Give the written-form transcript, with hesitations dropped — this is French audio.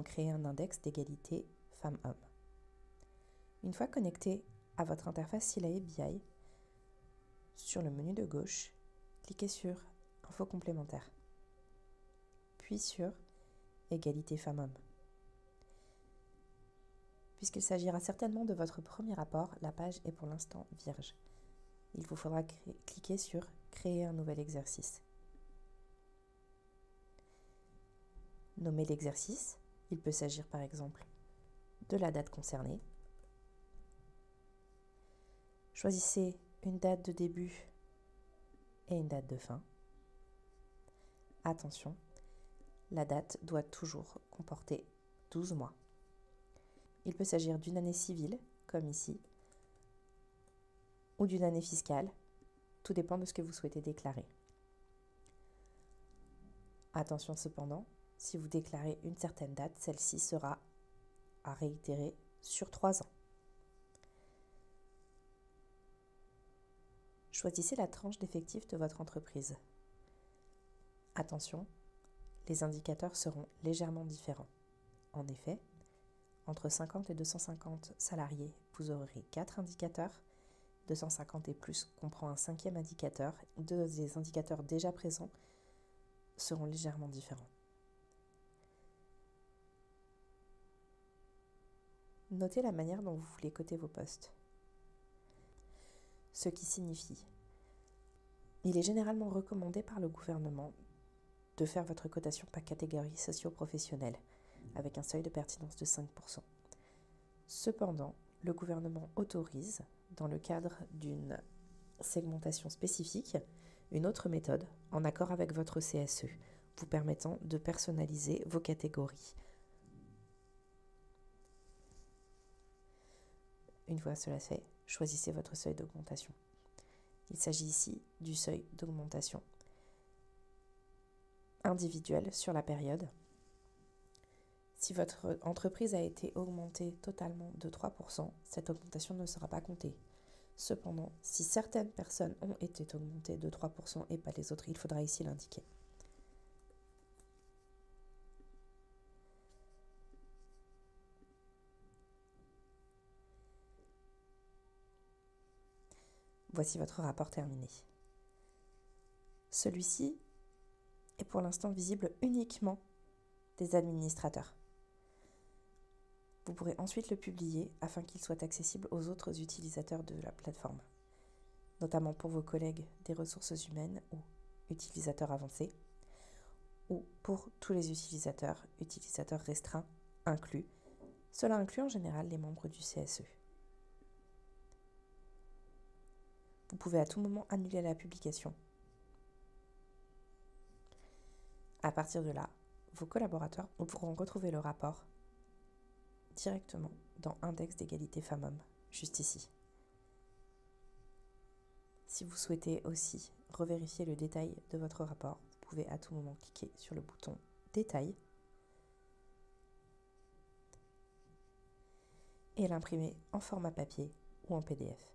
Créer un index d'égalité femmes-hommes. Une fois connecté à votre interface Silae BI, sur le menu de gauche, cliquez sur Infos complémentaires, puis sur Égalité femmes-hommes. Puisqu'il s'agira certainement de votre premier rapport, la page est pour l'instant vierge. Il vous faudra cliquer sur Créer un nouvel exercice. Nommez l'exercice. Il peut s'agir par exemple de la date concernée. Choisissez une date de début et une date de fin. Attention, la date doit toujours comporter 12 mois. Il peut s'agir d'une année civile, comme ici, ou d'une année fiscale. Tout dépend de ce que vous souhaitez déclarer. Attention cependant, si vous déclarez une certaine date, celle-ci sera à réitérer sur 3 ans. Choisissez la tranche d'effectifs de votre entreprise. Attention, les indicateurs seront légèrement différents. En effet, entre 50 et 250 salariés, vous aurez 4 indicateurs. 250 et plus comprend un 5e indicateur. Deux des indicateurs déjà présents seront légèrement différents. Notez la manière dont vous voulez coter vos postes. Ce qui signifie, il est généralement recommandé par le gouvernement de faire votre cotation par catégorie socio-professionnelle, avec un seuil de pertinence de 5%. Cependant, le gouvernement autorise, dans le cadre d'une segmentation spécifique, une autre méthode, en accord avec votre CSE, vous permettant de personnaliser vos catégories. Une fois cela fait, choisissez votre seuil d'augmentation. Il s'agit ici du seuil d'augmentation individuel sur la période. Si votre entreprise a été augmentée totalement de 3%, cette augmentation ne sera pas comptée. Cependant, si certaines personnes ont été augmentées de 3% et pas les autres, il faudra ici l'indiquer. Voici votre rapport terminé. Celui-ci est pour l'instant visible uniquement des administrateurs. Vous pourrez ensuite le publier afin qu'il soit accessible aux autres utilisateurs de la plateforme, notamment pour vos collègues des ressources humaines ou utilisateurs avancés, ou pour tous les utilisateurs restreints inclus. Cela inclut en général les membres du CSE. Vous pouvez à tout moment annuler la publication. À partir de là, vos collaborateurs pourront retrouver le rapport directement dans Index d'égalité femmes-hommes, juste ici. Si vous souhaitez aussi revérifier le détail de votre rapport, vous pouvez à tout moment cliquer sur le bouton Détail et l'imprimer en format papier ou en PDF.